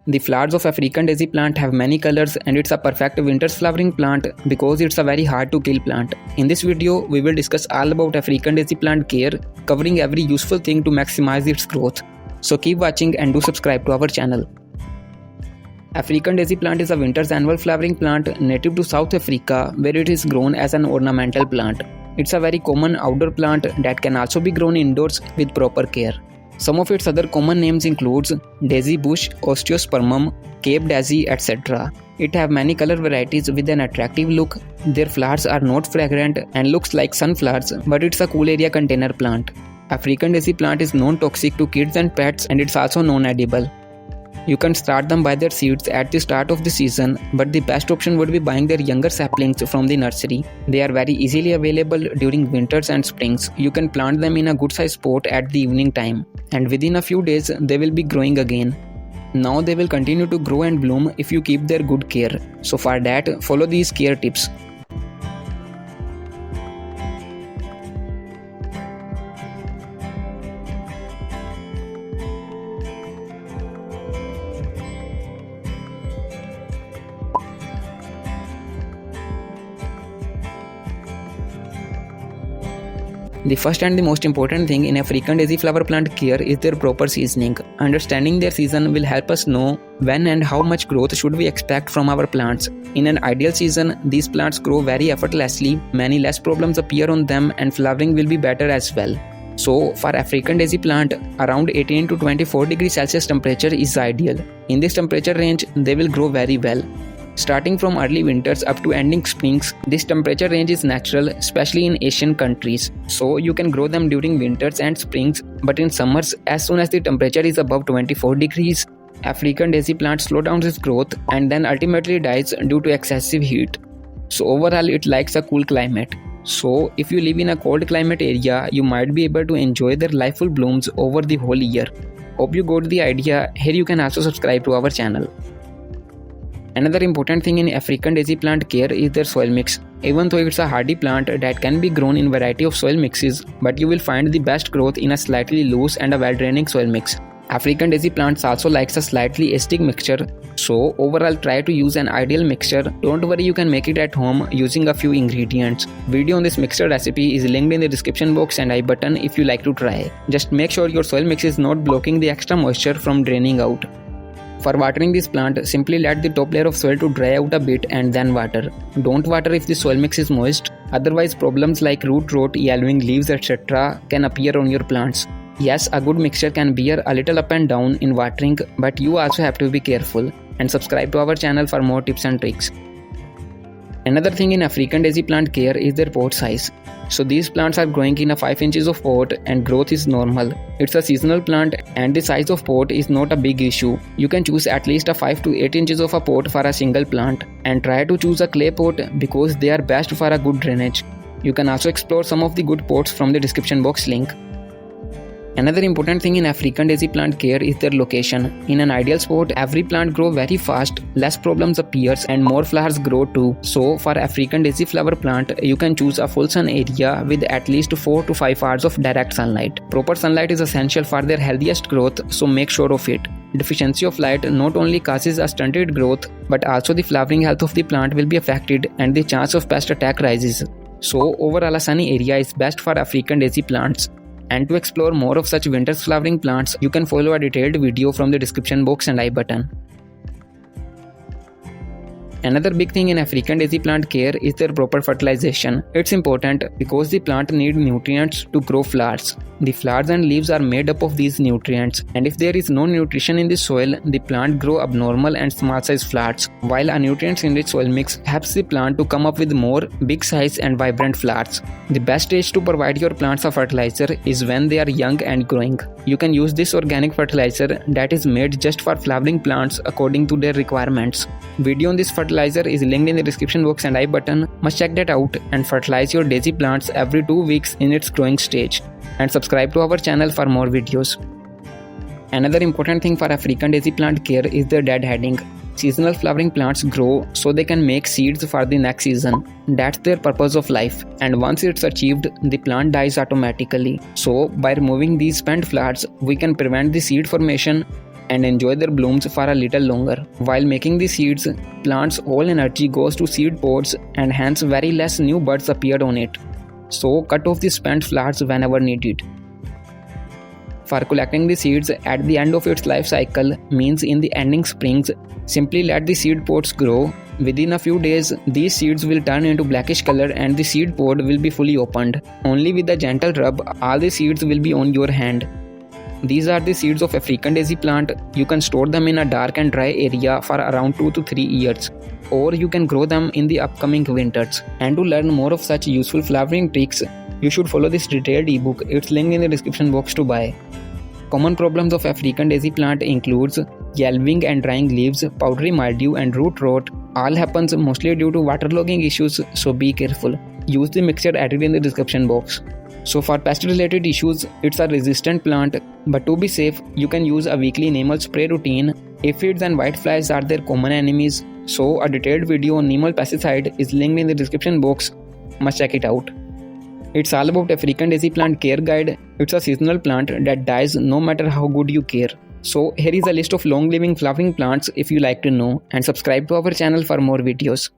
The flowers of African daisy plant have many colors and it's a perfect winter flowering plant because it's a very hard to kill plant. In this video, we will discuss all about African daisy plant care, covering every useful thing to maximize its growth. So keep watching and do subscribe to our channel. African daisy plant is a winter's annual flowering plant native to South Africa where it is grown as an ornamental plant. It's a very common outdoor plant that can also be grown indoors with proper care. Some of its other common names includes daisy bush, osteospermum, Cape daisy, etc. It have many color varieties with an attractive look. Their flowers are not fragrant and looks like sunflowers, but it's a cool area container plant. African daisy plant is non-toxic to kids and pets and it's also non-edible. You can start them by their seeds at the start of the season, but the best option would be buying their younger saplings from the nursery. They are very easily available during winters and springs. You can plant them in a good sized pot at the evening time, and within a few days they will be growing again. Now they will continue to grow and bloom if you keep their good care. So for that, follow these care tips. The first and the most important thing in African daisy flower plant care is their proper seasoning. Understanding their season will help us know when and how much growth should we expect from our plants. In an ideal season, these plants grow very effortlessly, many less problems appear on them and flowering will be better as well. So for African daisy plant, around 18 to 24 degrees Celsius temperature is ideal. In this temperature range, they will grow very well. Starting from early winters up to ending springs, this temperature range is natural, especially in Asian countries. So you can grow them during winters and springs, but in summers, as soon as the temperature is above 24 degrees, African daisy plant slow down its growth and then ultimately dies due to excessive heat. So overall, it likes a cool climate. So if you live in a cold climate area, you might be able to enjoy their liveful blooms over the whole year. Hope you got the idea. Here you can also subscribe to our channel. Another important thing in African daisy plant care is their soil mix. Even though it's a hardy plant that can be grown in variety of soil mixes, but you will find the best growth in a slightly loose and a well-draining soil mix. African daisy plants also likes a slightly acidic mixture, so overall try to use an ideal mixture. Don't worry, you can make it at home using a few ingredients. Video on this mixture recipe is linked in the description box and I button if you like to try. Just make sure your soil mix is not blocking the extra moisture from draining out. For watering this plant, simply let the top layer of soil to dry out a bit and then water. Don't water if the soil mix is moist, otherwise problems like root rot, yellowing leaves, etc. can appear on your plants. Yes, a good mixture can bear a little up and down in watering, but you also have to be careful. And subscribe to our channel for more tips and tricks. Another thing in African daisy plant care is their pot size. So these plants are growing in a 5 inches of pot and growth is normal. It's a seasonal plant and the size of pot is not a big issue. You can choose at least a 5 to 8 inches of a pot for a single plant and try to choose a clay pot because they are best for a good drainage. You can also explore some of the good pots from the description box link. Another important thing in African daisy plant care is their location. In an ideal spot, every plant grows very fast, less problems appears and more flowers grow too. So for African daisy flower plant, you can choose a full sun area with at least 4 to 5 hours of direct sunlight. Proper sunlight is essential for their healthiest growth, so make sure of it. Deficiency of light not only causes a stunted growth, but also the flowering health of the plant will be affected and the chance of pest attack rises. So overall, a sunny area is best for African daisy plants. And to explore more of such winter flowering plants, you can follow a detailed video from the description box and I button. Another big thing in African daisy plant care is their proper fertilization. It's important because the plant needs nutrients to grow flowers. The flowers and leaves are made up of these nutrients, and if there is no nutrition in the soil, the plant grow abnormal and small size flowers, while a nutrients-enriched soil mix helps the plant to come up with more big size and vibrant flowers. The best stage to provide your plants a fertilizer is when they are young and growing. You can use this organic fertilizer that is made just for flowering plants according to their requirements. Video on this fertilizer is linked in the description box and I button. Must check that out and fertilize your daisy plants every 2 weeks in its growing stage. And subscribe to our channel for more videos. Another important thing for African daisy plant care is their deadheading. Seasonal flowering plants grow so they can make seeds for the next season. That's their purpose of life, and once it's achieved, the plant dies automatically. So by removing these spent flowers, we can prevent the seed formation and enjoy their blooms for a little longer. While making the seeds, plant's whole energy goes to seed pods and hence very less new buds appear on it. So cut off the spent flowers whenever needed. For collecting the seeds at the end of its life cycle means in the ending springs, simply let the seed pods grow. Within a few days, these seeds will turn into blackish color and the seed pod will be fully opened. Only with a gentle rub, all the seeds will be on your hand. These are the seeds of African daisy plant. You can store them in a dark and dry area for around 2 to 3 years. Or you can grow them in the upcoming winters. And to learn more of such useful flowering tricks, you should follow this detailed ebook. It's linked in the description box to buy. Common problems of African daisy plant includes yellowing and drying leaves, powdery mildew and root rot. All happens mostly due to waterlogging issues, so be careful. Use the mixture added in the description box. So for pest related issues, it's a resistant plant, but to be safe, you can use a weekly neem oil spray routine. Aphids and whiteflies are their common enemies, so a detailed video on neem oil pesticide is linked in the description box. Must check it out. It's all about African daisy plant care guide. It's a seasonal plant that dies no matter how good you care. So here is a list of long living flowering plants if you like to know, and subscribe to our channel for more videos.